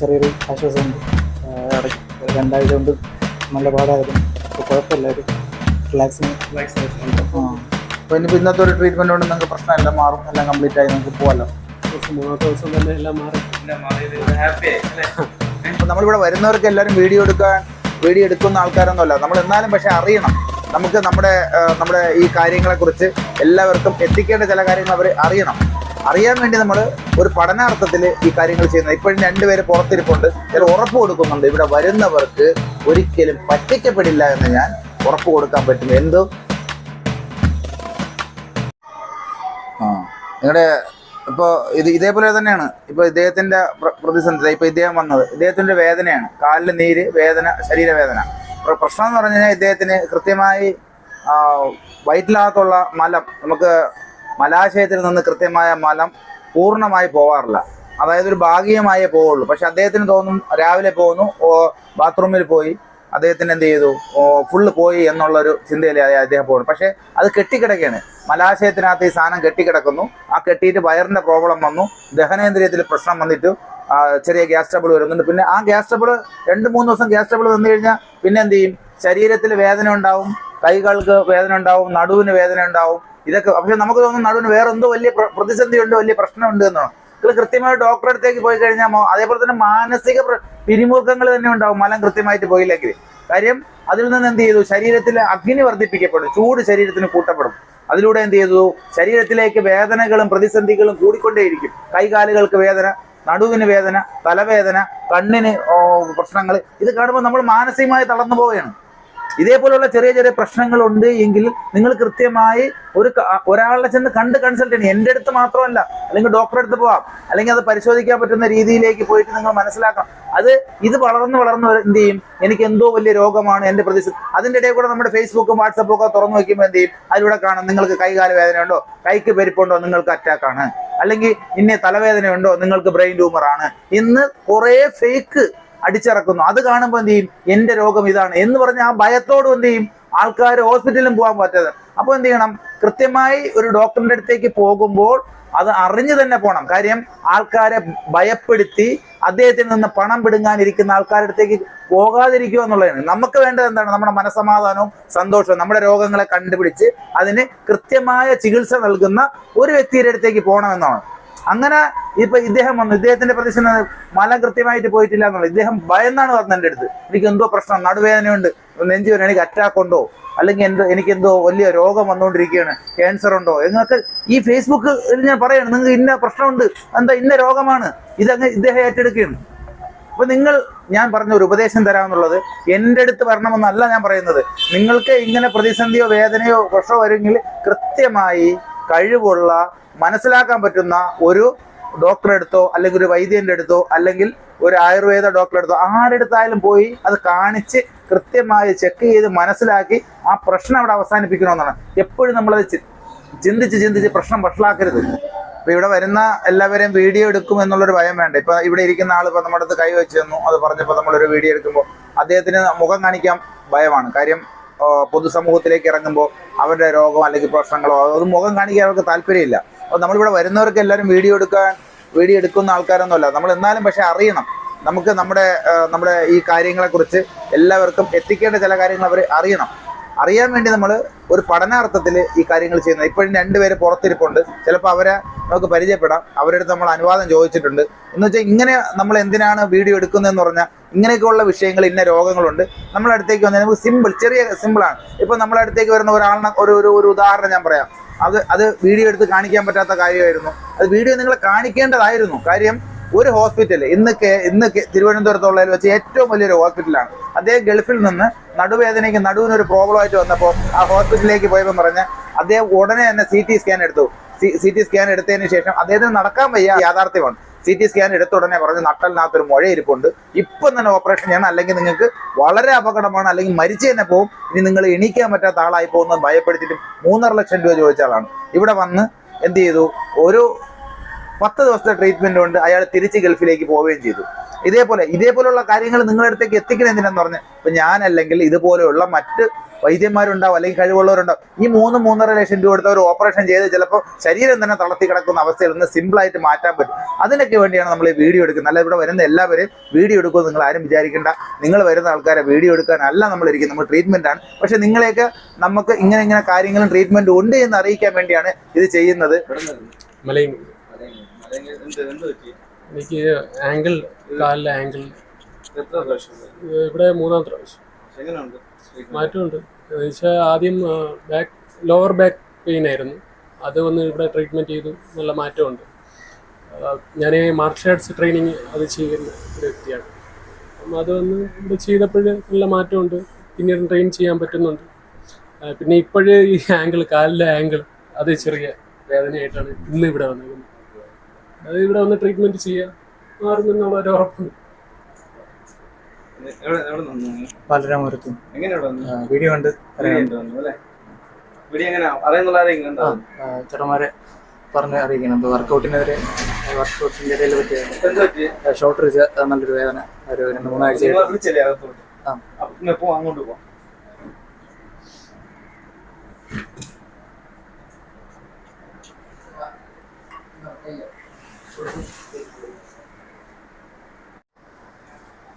ചെറിയൊരു ആശ്വാസമുണ്ട്. രണ്ടാഴ്ച കൊണ്ട് നല്ല പാടായിരുന്നു. ഇപ്പോൾ കുഴപ്പമില്ല, ഒരു റിലാക്സിങ്. അപ്പോൾ ഇനിയിപ്പോൾ ഇന്നത്തെ ഒരു ട്രീറ്റ്മെൻറ്റ് കൊണ്ട് നിങ്ങൾക്ക് പ്രശ്നമെല്ലാം മാറും, എല്ലാം കംപ്ലീറ്റ് ആയി നിങ്ങൾക്ക് പോകാമല്ലോ. മൂന്നാമത്തെ ദിവസം തന്നെ എല്ലാം മാറി. അപ്പോൾ നമ്മളിവിടെ വരുന്നവർക്ക് എല്ലാവരും വീഡിയോ എടുക്കുന്ന ആൾക്കാരൊന്നുമല്ല നമ്മൾ. എന്നാലും പക്ഷേ അറിയണം, നമുക്ക് നമ്മുടെ ഈ കാര്യങ്ങളെക്കുറിച്ച് എല്ലാവർക്കും എത്തിക്കേണ്ട ചില കാര്യങ്ങൾ അവർ അറിയാൻ വേണ്ടി നമ്മൾ ഒരു പഠനാർത്ഥത്തിൽ ഈ കാര്യങ്ങൾ ചെയ്യുന്നത്. ഇപ്പോഴും രണ്ടുപേര് പുറത്തിരിപ്പുണ്ട്. ചില ഉറപ്പ് കൊടുക്കുന്നുണ്ട്, ഇവിടെ വരുന്നവർക്ക് ഒരിക്കലും പറ്റിക്കപ്പെടില്ല എന്ന് ഞാൻ ഉറപ്പ് കൊടുക്കാൻ പറ്റും. എന്തോ നിങ്ങളുടെ ഇപ്പോൾ ഇതേപോലെ തന്നെയാണ്. ഇപ്പോൾ ഇദ്ദേഹത്തിൻ്റെ പ്രതിസന്ധി, ഇപ്പോൾ ഇദ്ദേഹം വന്നത് ഇദ്ദേഹത്തിൻ്റെ വേദനയാണ്, കാലിൽ നീര് വേദന, ശരീരവേദന. പ്രശ്നം എന്ന് പറഞ്ഞു കഴിഞ്ഞാൽ ഇദ്ദേഹത്തിന് കൃത്യമായി വയറ്റിനകത്തുള്ള മലം, നമുക്ക് മലാശയത്തിൽ നിന്ന് കൃത്യമായ മലം പൂർണ്ണമായി പോകാറില്ല. അതായത് ഒരു ഭാഗികമായേ പോവുള്ളൂ. പക്ഷെ അദ്ദേഹത്തിന് തോന്നും രാവിലെ പോകുന്നു, ബാത്റൂമിൽ പോയി അദ്ദേഹത്തിന് എന്ത് ചെയ്തു, ഫുള്ള് പോയി എന്നുള്ളൊരു ചിന്തയിലായി അദ്ദേഹം പോകുന്നു. പക്ഷേ അത് കെട്ടിക്കിടക്കുകയാണ്. മലാശയത്തിനകത്ത് ഈ സാധനം കെട്ടിക്കിടക്കുന്നു. ആ കെട്ടിയിട്ട് വയറിൻ്റെ പ്രോബ്ലം വന്നു, ദഹനേന്ദ്രിയത്തിൽ പ്രശ്നം വന്നിട്ട് ചെറിയ ഗ്യാസ് ട്രബിൾ വരുന്നുണ്ട്. പിന്നെ ആ ഗ്യാസ് ട്രബിൾ 2-3 ദിവസം ഗ്യാസ് ട്രബിൾ വന്നു കഴിഞ്ഞാൽ പിന്നെ എന്ത് ചെയ്യും, ശരീരത്തിൽ വേദന ഉണ്ടാവും, കൈകൾക്ക് വേദന ഉണ്ടാവും, നടുവിന് വേദന ഉണ്ടാവും. ഇതൊക്കെ പക്ഷെ നമുക്ക് തോന്നുന്നു നടുവിന് വേറെ എന്തോ വലിയ പ്രതിസന്ധി ഉണ്ട്, വലിയ പ്രശ്നമുണ്ട് എന്നാണ്. ഇത് കൃത്യമായി ഡോക്ടറെ അടുത്തേക്ക് പോയി കഴിഞ്ഞാൽ അതേപോലെ തന്നെ മാനസിക പിരിമുറുക്കങ്ങൾ തന്നെ ഉണ്ടാവും മലം കൃത്യമായിട്ട് പോയില്ലെങ്കിൽ. കാര്യം അതിൽ നിന്ന് എന്ത് ചെയ്തു, ശരീരത്തിൽ അഗ്നി വർദ്ധിപ്പിക്കപ്പെടും, ചൂട് ശരീരത്തിന് കൂട്ടപ്പെടും. അതിലൂടെ എന്ത് ചെയ്തു, ശരീരത്തിലേക്ക് വേദനകളും പ്രതിസന്ധികളും കൂടിക്കൊണ്ടേയിരിക്കും. കൈകാലുകൾക്ക് വേദന, നടുവിന് വേദന, തലവേദന, കണ്ണിന് പ്രശ്നങ്ങൾ. ഇത് കാണുമ്പോൾ നമ്മൾ മാനസികമായി തളർന്നു പോവുകയാണ്. ഇതേപോലുള്ള ചെറിയ ചെറിയ പ്രശ്നങ്ങളുണ്ട് എങ്കിൽ നിങ്ങൾ കൃത്യമായി ഒരാളെ ചെന്ന് കൺസൾട്ട് ചെയ്യണം. എൻ്റെ അടുത്ത് മാത്രമല്ല, അല്ലെങ്കിൽ ഡോക്ടറെ അടുത്ത് പോവാം, അല്ലെങ്കിൽ അത് പരിശോധിക്കാൻ പറ്റുന്ന രീതിയിലേക്ക് പോയിട്ട് നിങ്ങൾ മനസ്സിലാക്കണം. ഇത് വളർന്ന് എന്ത് ചെയ്യും, എനിക്ക് എന്തോ വലിയ രോഗമാണ് എൻ്റെ പ്രതിസന്ധി. അതിൻ്റെ ഇടയിൽ കൂടെ നമ്മുടെ ഫേസ്ബുക്കും വാട്സപ്പും ഒക്കെ തുറന്നു വയ്ക്കുമ്പോൾ എന്ത് ചെയ്യും, അതിലൂടെ കാണാം നിങ്ങൾക്ക് കൈകാല വേദനയുണ്ടോ, കൈക്ക് പെരുപ്പുണ്ടോ, നിങ്ങൾക്ക് അറ്റാക്കാണ്, അല്ലെങ്കിൽ ഇന്ന തലവേദനയുണ്ടോ, നിങ്ങൾക്ക് ബ്രെയിൻ ട്യൂമറാണ്. ഇന്ന് കുറേ ഫേക്ക് അടിച്ചിറക്കുന്നു. അത് കാണുമ്പോൾ എന്ത് ചെയ്യും, എൻ്റെ രോഗം ഇതാണ് എന്ന് പറഞ്ഞ് ആ ഭയത്തോടും എന്ത് ചെയ്യും, ആൾക്കാർ ഹോസ്പിറ്റലിലും പോകാൻ പറ്റാതെ. അപ്പോൾ എന്ത് ചെയ്യണം, കൃത്യമായി ഒരു ഡോക്ടറിൻ്റെ അടുത്തേക്ക് പോകുമ്പോൾ അത് അറിഞ്ഞു തന്നെ പോകണം. കാര്യം ആൾക്കാരെ ഭയപ്പെടുത്തി അദ്ദേഹത്തിൽ നിന്ന് പണം പിടുങ്ങാനിരിക്കുന്ന ആൾക്കാരുടെ അടുത്തേക്ക് പോകാതിരിക്കുക എന്നുള്ളതാണ്. നമുക്ക് വേണ്ടത് എന്താണ്, നമ്മുടെ മനസ്സമാധാനവും സന്തോഷവും. നമ്മുടെ രോഗങ്ങളെ കണ്ടുപിടിച്ച് അതിന് കൃത്യമായ ചികിത്സ നൽകുന്ന ഒരു വ്യക്തിയുടെ അടുത്തേക്ക് പോകണമെന്നാണ്. അങ്ങനെ ഇപ്പൊ ഇദ്ദേഹം വന്നു, ഇദ്ദേഹത്തിന്റെ പ്രതിഷേധം മലം കൃത്യമായിട്ട് പോയിട്ടില്ല എന്നുള്ളത്. ഇദ്ദേഹം ഭയന്നാണ് പറഞ്ഞത് എൻ്റെ അടുത്ത്, എനിക്ക് എന്തോ പ്രശ്നം, നടുവേദനയുണ്ട്, നെഞ്ചുവേദന, എനിക്ക് അറ്റാക്ക് ഉണ്ടോ, അല്ലെങ്കിൽ എനിക്കെന്തോ വലിയ രോഗം വന്നുകൊണ്ടിരിക്കുകയാണ്, ക്യാൻസർ ഉണ്ടോ എന്നൊക്കെ ഈ ഫേസ്ബുക്കിൽ ഞാൻ പറയണം. നിങ്ങൾക്ക് ഇന്ന പ്രശ്നമുണ്ട്, എന്താ ഇന്ന രോഗമാണ്, ഇതങ്ങ് ഇദ്ദേഹം ഏറ്റെടുക്കുകയാണ്. അപ്പൊ ഞാൻ പറഞ്ഞ ഒരു ഉപദേശം തരാമെന്നുള്ളത്, എൻ്റെ അടുത്ത് വരണമെന്നല്ല ഞാൻ പറയുന്നത്. നിങ്ങൾക്ക് ഇങ്ങനെ പ്രതിസന്ധിയോ വേദനയോ പ്രശ്നമോ വരുമെങ്കിൽ കൃത്യമായി കഴിവുള്ള, മനസ്സിലാക്കാൻ പറ്റുന്ന ഒരു ഡോക്ടറെ അടുത്തോ, അല്ലെങ്കിൽ ഒരു വൈദ്യൻ്റെ അടുത്തോ, അല്ലെങ്കിൽ ഒരു ആയുർവേദ ഡോക്ടറെ അടുത്തോ, ആരെടുത്തായാലും പോയി അത് കാണിച്ച് കൃത്യമായി ചെക്ക് ചെയ്ത് മനസ്സിലാക്കി ആ പ്രശ്നം അവിടെ അവസാനിപ്പിക്കണമെന്നാണ്. എപ്പോഴും നമ്മളത് ചിന്തിച്ച് പ്രശ്നം വഷളാക്കരുത്. ഇപ്പൊ ഇവിടെ വരുന്ന എല്ലാവരെയും വീഡിയോ എടുക്കും എന്നുള്ളൊരു ഭയം വേണ്ട. ഇപ്പൊ ഇവിടെ ഇരിക്കുന്ന ആൾ ഇപ്പൊ നമ്മുടെ അടുത്ത് കൈ വെച്ച് തന്നു, അത് പറഞ്ഞപ്പോൾ നമ്മളൊരു വീഡിയോ എടുക്കുമ്പോൾ അദ്ദേഹത്തിന് മുഖം കാണിക്കാൻ ഭയമാണ്. കാര്യം പൊതുസമൂഹത്തിലേക്ക് ഇറങ്ങുമ്പോൾ അവരുടെ രോഗം അല്ലെങ്കിൽ പ്രശ്നങ്ങളോ അത് മുഖം കാണിക്കാൻ അവർക്ക് താല്പര്യമില്ല. അപ്പോൾ നമ്മളിവിടെ വരുന്നവർക്ക് എല്ലാവരും വീഡിയോ എടുക്കുന്ന ആൾക്കാരൊന്നുമല്ല നമ്മൾ. എന്നാലും പക്ഷേ അറിയണം, നമുക്ക് നമ്മുടെ ഈ കാര്യങ്ങളെക്കുറിച്ച് എല്ലാവർക്കും എത്തിക്കേണ്ട ചില കാര്യങ്ങൾ അവർ അറിയാൻ വേണ്ടി നമ്മൾ ഒരു പഠനാർത്ഥത്തിൽ ഈ കാര്യങ്ങൾ ചെയ്യുന്നത്. ഇപ്പോഴും രണ്ടുപേര് പുറത്തിരിപ്പുണ്ട്. ചിലപ്പോൾ അവരെ നമുക്ക് പരിചയപ്പെടാം, അവരുടെ അടുത്ത് നമ്മൾ അനുവാദം ചോദിച്ചിട്ടുണ്ട്. എന്ന് വെച്ചാൽ ഇങ്ങനെ നമ്മൾ എന്തിനാണ് വീഡിയോ എടുക്കുന്നതെന്ന് പറഞ്ഞാൽ ഇങ്ങനെയൊക്കെയുള്ള വിഷയങ്ങൾ, ഇന്ന രോഗങ്ങളുണ്ട്, നമ്മളെ അടുത്തേക്ക് വന്നാൽ നമുക്ക് സിമ്പിളാണ്. ഇപ്പം നമ്മളെ അടുത്തേക്ക് വരുന്ന ഒരാളിനെ ഒരു ഉദാഹരണം ഞാൻ പറയാം. അത് വീഡിയോ എടുത്ത് കാണിക്കാൻ പറ്റാത്ത കാര്യമായിരുന്നു. അത് വീഡിയോ നിങ്ങളെ കാണിക്കേണ്ടതായിരുന്നു. കാര്യം ഒരു ഹോസ്പിറ്റൽ ഇന്ന് തിരുവനന്തപുരത്തുള്ളതിൽ വെച്ച് ഏറ്റവും വലിയൊരു ഹോസ്പിറ്റലാണ്. അദ്ദേഹം ഗൾഫിൽ നിന്ന് നടുവിനൊരു പ്രോബ്ലമായിട്ട് വന്നപ്പോൾ ആ ഹോസ്പിറ്റലിലേക്ക് പോയപ്പോൾ പറഞ്ഞ് അദ്ദേഹം ഉടനെ തന്നെ CT സ്കാൻ എടുത്തു. CT സ്കാൻ എടുത്തതിന് ശേഷം അദ്ദേഹത്തിന് നടക്കാൻ വയ്യ, യാഥാർത്ഥ്യമാണ്. CT സ്കാൻ എടുത്ത ഉടനെ പറഞ്ഞു നട്ടലിനകത്തൊരു മുഴയിരിപ്പുണ്ട്, ഇപ്പം തന്നെ ഓപ്പറേഷൻ ചെയ്യണം, അല്ലെങ്കിൽ നിങ്ങൾക്ക് വളരെ അപകടമാണ്, അല്ലെങ്കിൽ മരിച്ചു തന്നെ പോകും, ഇനി നിങ്ങൾ എണീക്കാൻ പറ്റാത്ത ആളായി പോകുന്നത് ഭയപ്പെടുത്തിയിട്ട് 3.5 ലക്ഷം രൂപ ചോദിച്ച ആളാണ്. ഇവിടെ വന്ന് എന്ത് ചെയ്തു, ഒരു 10 ദിവസത്തെ ട്രീറ്റ്മെന്റ് കൊണ്ട് അയാൾ തിരിച്ച് ഗൾഫിലേക്ക് പോവുകയും ചെയ്തു. ഇതേപോലെയുള്ള കാര്യങ്ങൾ നിങ്ങളുടെ അടുത്തേക്ക് എത്തിക്കണം എന്തിനാന്ന് പറഞ്ഞ് ഇപ്പം ഞാനല്ലെങ്കിൽ ഇതുപോലെയുള്ള മറ്റ് വൈദ്യന്മാരുണ്ടാവും, അല്ലെങ്കിൽ കഴിവുള്ളവരുണ്ടാവും. ഈ 3-3.5 ലക്ഷം രൂപ എടുത്ത ഒരു ഓപ്പറേഷൻ ചെയ്ത് ചിലപ്പോൾ ശരീരം തന്നെ തളർത്തി കിടക്കുന്ന അവസ്ഥയിൽ നിന്ന് സിമ്പിളായിട്ട് മാറ്റാൻ പറ്റും. അതിനൊക്കെ വേണ്ടിയാണ് നമ്മൾ ഈ വീഡിയോ എടുക്കുന്നത്. അല്ല, ഇവിടെ വരുന്ന എല്ലാവരെയും വീഡിയോ എടുക്കുമെന്ന് നിങ്ങൾ ആരും വിചാരിക്കേണ്ട. നിങ്ങൾ വരുന്ന ആൾക്കാരെ വീഡിയോ എടുക്കാനല്ല നമ്മളിരിക്കുന്നത്, നമ്മൾ ട്രീറ്റ്മെൻറ്റാണ്. പക്ഷേ നിങ്ങളെയൊക്കെ നമുക്ക് ഇങ്ങനെ കാര്യങ്ങളും ട്രീറ്റ്മെൻറ്റും ഉണ്ട് എന്ന് അറിയിക്കാൻ വേണ്ടിയാണ് ഇത് ചെയ്യുന്നത്. എനിക്ക് ആംഗിൾ, കാലിലെ ആംഗിൾ ഇവിടെ 3-ാമത്തെ പ്രാവശ്യം മാറ്റമുണ്ട്. എന്നുവെച്ചാൽ ആദ്യം ലോവർ ബാക്ക് പെയിൻ ആയിരുന്നു, അത് വന്ന് ഇവിടെ ട്രീറ്റ്മെൻറ്റ് ചെയ്തു, നല്ല മാറ്റമുണ്ട്. ഞാൻ മാർഷൽ ആർട്സ് ട്രെയിനിങ് അത് ചെയ്യുന്ന ഒരു വ്യക്തിയാണ്. അപ്പം അത് വന്ന് ഇവിടെ ചെയ്തപ്പോൾ നല്ല മാറ്റമുണ്ട്, പിന്നീട് ട്രെയിൻ ചെയ്യാൻ പറ്റുന്നുണ്ട്. പിന്നെ ഇപ്പോഴേ ഈ ആംഗിൾ, കാലിലെ ആംഗിൾ അത് ചെറിയ വേദനയായിട്ടാണ് ഇന്ന് ഇവിടെ വന്നിരിക്കുന്നത്. അത് ഇവിടെ വന്ന് ട്രീറ്റ്മെൻറ്റ് ചെയ്യാൻ മാറുമെന്നുള്ള ഒരു ഉറപ്പുണ്ട്. പാലരാമപുരത്ത് വീഡിയോ കണ്ട് ചേട്ടന്മാരെ പറഞ്ഞ് അറിയിക്കണം. ഇപ്പോൾ വർക്കൗട്ടിനെതിരെ വർക്കൗട്ടിൻ്റെ ഇടയിൽ പറ്റിയ ഷോൾഡർ നല്ലൊരു വേദന ഒരു 2-3 ആഴ്ച. അങ്ങോട്ട് പോവാം.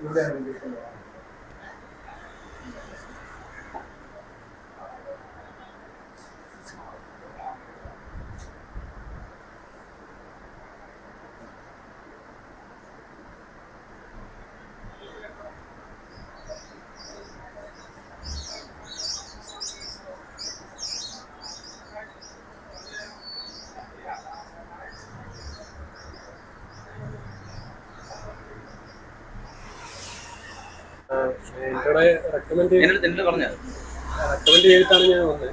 എന്നോട് റെക്കമെൻഡ് ചെയ്തിട്ടാണ് ഞാൻ വന്നത്.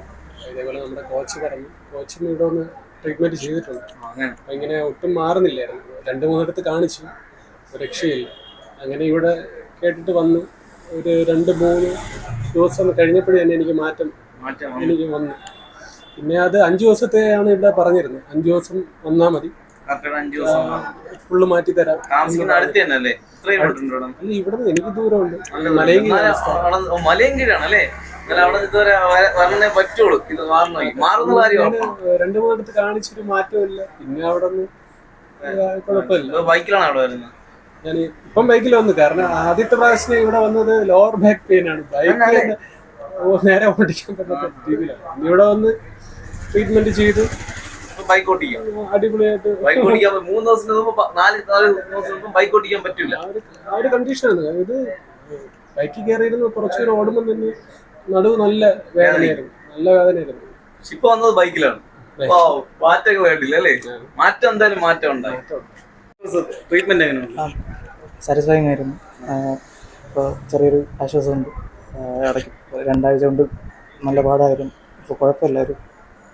ഇതേപോലെ നമ്മുടെ കോച്ച് പറഞ്ഞു, കോച്ചിന് ഇവിടെ ഒന്ന് ട്രീറ്റ്മെൻറ്റ് ചെയ്തിട്ടുണ്ട്. അപ്പം ഇങ്ങനെ ഒട്ടും മാറുന്നില്ലായിരുന്നു. 2-3 ഇടത്ത് കാണിച്ചു, രക്ഷയില്ല. അങ്ങനെ ഇവിടെ കേട്ടിട്ട് വന്നു. ഒരു 2-3 ദിവസം കഴിഞ്ഞപ്പോഴേ തന്നെ എനിക്ക് മാറ്റം എനിക്ക് വന്നു. പിന്നെ അത് 5 ദിവസത്തെയാണ് ഇവിടെ പറഞ്ഞിരുന്നത്. 5 ദിവസം വന്നാൽ മതി, ഫുള്ള് മാറ്റി തരാം. ഇവിടെ എനിക്ക് ദൂരമുണ്ട്, മലയങ്കീഴാണല്ലേ. 2-3 ഇടത്ത് കാണിച്ചിട്ട് മാറ്റമില്ല. പിന്നെ അവിടെ നിന്ന് കുഴപ്പമില്ല. ബൈക്കിലാണ് അവിടെ വരുന്നത്. ഞാൻ ഇപ്പം ബൈക്കിൽ വന്നു, കാരണം ആദ്യത്തെ പ്രാവശ്യം ഇവിടെ വന്നത് ലോവർ ബാക്ക് പെയിൻ ആണ്. ബൈക്കിൽ നേരെ ഓടിക്കാൻ പറ്റാത്ത രീതിയിലാണ്. ഇവിടെ വന്ന് ട്രീറ്റ്മെന്റ് ചെയ്തു, ബൈക്ക് ഓടിക്കാം അടിപൊളിയായിട്ട്. ബൈക്ക് ഓടിക്കാൻ 3 ദിവസത്തിന് മുമ്പ് 4 ദിവസം മുമ്പ് ബൈക്ക് ഓടിക്കാൻ പറ്റില്ല. ആ ഒരു കണ്ടീഷനാണ്. ഇത് ബൈക്കിൽ കയറിയിരുന്ന് കുറച്ചുകൂടെ ഓടുമ്പോൾ തന്നെ നടുവ് നല്ല വേദനയായിരുന്നു, നല്ല വേദനയായിരുന്നു. ഇപ്പൊ വന്നത് ബൈക്കിലാണ്. മാറ്റമൊക്കെ വേണ്ടില്ല അല്ലേ? മാറ്റം എന്തായാലും മാറ്റം ഉണ്ടായി. ട്രീറ്റ്മെന്റ് എങ്ങനെയാണ്? സാറ്റിസ്ഫൈങ് ആയിരുന്നു. ഇപ്പോൾ ചെറിയൊരു ആശ്വാസമുണ്ട്. ഇടയ്ക്ക് 2 ആഴ്ച കൊണ്ട് നല്ല പാടായിരുന്നു. ഇപ്പോൾ കുഴപ്പമില്ല, ഒരു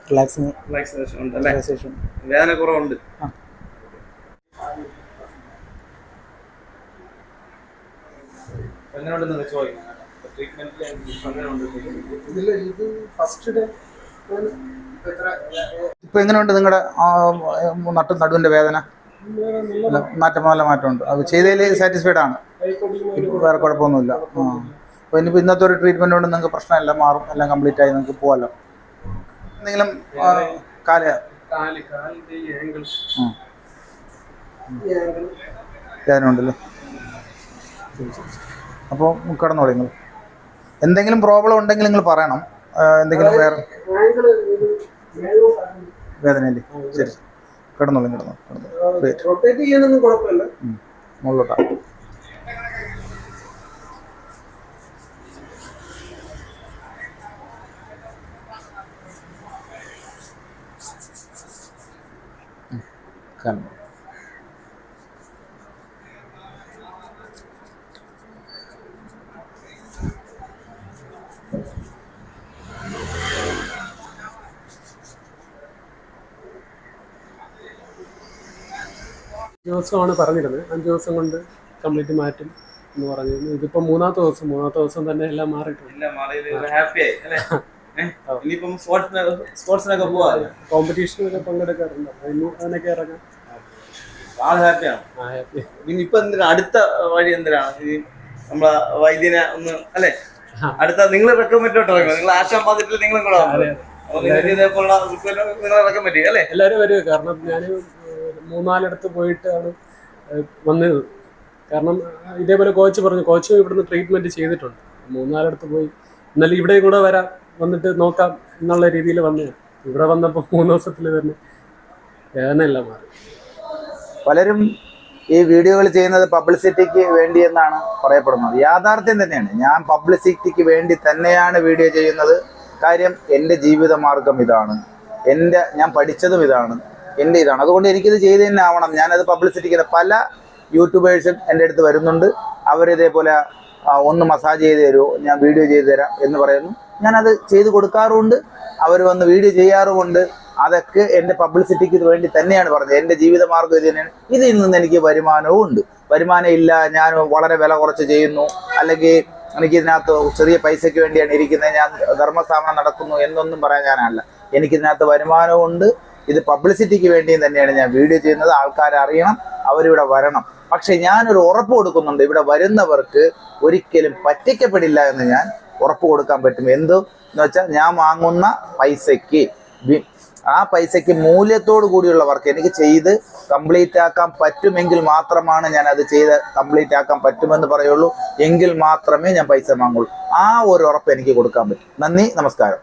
റിലാക്സേഷൻ വേദന കുറവുണ്ട്. ഇപ്പൊ എങ്ങനെയുണ്ട് നിങ്ങളുടെ നടുവിന്റെ വേദന? നല്ല മാറ്റമുണ്ട്. അത് ചെയ്തതിൽ സാറ്റിസ്ഫൈഡ് ആണ്, വേറെ കുഴപ്പമൊന്നുമില്ല. അപ്പോൾ ഇനിയിപ്പോൾ ഇന്നത്തെ ഒരു ട്രീറ്റ്മെന്റ് കൊണ്ട് നിങ്ങൾക്ക് പ്രശ്നമില്ല, മാറും, എല്ലാം കംപ്ലീറ്റ് ആയി നിങ്ങൾക്ക് പോകാമല്ലോ. എന്തെങ്കിലും വേദന ഉണ്ടല്ലോ. അപ്പോൾ കിടന്നോളൂ. നിങ്ങൾ എന്തെങ്കിലും പ്രോബ്ലം ഉണ്ടെങ്കിൽ നിങ്ങൾ പറയണം. എന്തെങ്കിലും വേറെ വേദനയില്ലേ? ശരി, കിടന്നോളൂ. മുകളിലോട്ടാ. ദിവസമാണ് പറഞ്ഞിരുന്നത്. 5 ദിവസം കൊണ്ട് കംപ്ലീറ്റ് മാറ്റും എന്ന് പറഞ്ഞിരുന്നു. ഇതിപ്പോൾ 3-ാമത്തെ ദിവസം തന്നെ എല്ലാം മാറിയിട്ടുണ്ട്. കോമ്പറ്റീഷനൊക്കെ പങ്കെടുക്കാറുണ്ട്, അതിനൊക്കെ ഇറങ്ങാം. ഇനിയിപ്പോ അടുത്ത വഴി എന്തിനാണ്? നമ്മളെ വൈദ്യനെ ഒന്ന് അല്ലെ അടുത്ത നിങ്ങൾ റെക്കമെൻഡോട്ട് ഇറങ്ങും, നിങ്ങൾ ആശാപാതിരിൽ നിങ്ങളും കൂടെ വന്നു. അപ്പൊ നിങ്ങൾക്ക് ഇതേപോലുള്ള നിങ്ങൾ റെക്കമെൻഡ് ചെയ്യും അല്ലേ? എല്ലാവരും വരിക. കാരണം ഞാൻ 3-4 പോയിട്ടാണ് വന്നത്. കാരണം ഇതേപോലെ കോച്ച് പറഞ്ഞു, കോച്ച് ഇവിടുന്ന് ട്രീറ്റ്മെന്റ് ചെയ്തിട്ടുണ്ട്. 3-4 പോയി, എന്നാലും ഇവിടെയും കൂടെ വരാം, വന്നിട്ട് നോക്കാം എന്നുള്ള രീതിയിൽ വന്നു. ഇവിടെ വന്നപ്പോൾ 3 ദിവസത്തിൽ തന്നെ വേദന എല്ലാം മാറി. പലരും ഈ വീഡിയോകൾ ചെയ്യുന്നത് പബ്ലിസിറ്റിക്ക് വേണ്ടി എന്നാണ് പറയപ്പെടുന്നത്. യാഥാർത്ഥ്യം തന്നെയാണ്. ഞാൻ പബ്ലിസിറ്റിക്ക് വേണ്ടി തന്നെയാണ് വീഡിയോ ചെയ്യുന്നത്. കാര്യം എൻ്റെ ജീവിതമാർഗം ഇതാണ്, ഞാൻ പഠിച്ചതും ഇതാണ്, എൻ്റെ ഇതാണ്. അതുകൊണ്ട് എനിക്കിത് ചെയ്ത് തന്നെ ആവണം. ഞാനത് പബ്ലിസിറ്റിക്ക് പല യൂട്യൂബേഴ്സും എൻ്റെ അടുത്ത് വരുന്നുണ്ട്. അവരിതേപോലെ ഒന്ന് മസാജ് ചെയ്ത് തരുമോ, ഞാൻ വീഡിയോ ചെയ്ത് തരാം എന്ന് പറയുന്നു. ഞാനത് ചെയ്ത് കൊടുക്കാറുമുണ്ട്. അവർ വന്ന് വീഡിയോ ചെയ്യാറുമുണ്ട്. അതൊക്കെ എൻ്റെ പബ്ലിസിറ്റിക്ക് വേണ്ടി തന്നെയാണ് പറഞ്ഞത്. എൻ്റെ ജീവിതമാർഗ്ഗം ഇത് തന്നെയാണ്. ഇതിൽ നിന്ന് എനിക്ക് വരുമാനവും ഉണ്ട്. വരുമാനം ഇല്ല, ഞാൻ വളരെ വില കുറച്ച് ചെയ്യുന്നു, അല്ലെങ്കിൽ എനിക്കിതിനകത്ത് ചെറിയ പൈസയ്ക്ക് വേണ്ടിയാണ് ഇരിക്കുന്നത്, ഞാൻ ധർമ്മസ്ഥാപനം നടക്കുന്നു എന്നൊന്നും പറയാൻ ഞാനല്ല. എനിക്കിതിനകത്ത് വരുമാനവും ഉണ്ട്. ഇത് പബ്ലിസിറ്റിക്ക് വേണ്ടിയും തന്നെയാണ് ഞാൻ വീഡിയോ ചെയ്യുന്നത്. ആൾക്കാരെ അറിയണം, അവരിവിടെ വരണം. പക്ഷെ ഞാനൊരു ഉറപ്പ് കൊടുക്കുന്നുണ്ട്, ഇവിടെ വരുന്നവർക്ക് ഒരിക്കലും പറ്റിക്കപ്പെടില്ല എന്ന് ഞാൻ ഉറപ്പ് കൊടുക്കാൻ പറ്റും. എന്ന് വെച്ചാൽ ഞാൻ വാങ്ങുന്ന പൈസയ്ക്ക്, ആ പൈസയ്ക്ക് മൂല്യത്തോടു കൂടിയുള്ള വർക്ക് എനിക്ക് ചെയ്ത് കംപ്ലീറ്റ് ആക്കാൻ പറ്റുമെങ്കിൽ മാത്രമാണ് ഞാൻ അത് ചെയ്ത് കംപ്ലീറ്റ് ആക്കാൻ പറ്റുമെന്ന് പറയുള്ളൂ. എങ്കിൽ മാത്രമേ ഞാൻ പൈസ വാങ്ങുള്ളൂ. ആ ഒരു ഉറപ്പ് എനിക്ക് കൊടുക്കാൻ പറ്റും. നന്ദി, നമസ്കാരം.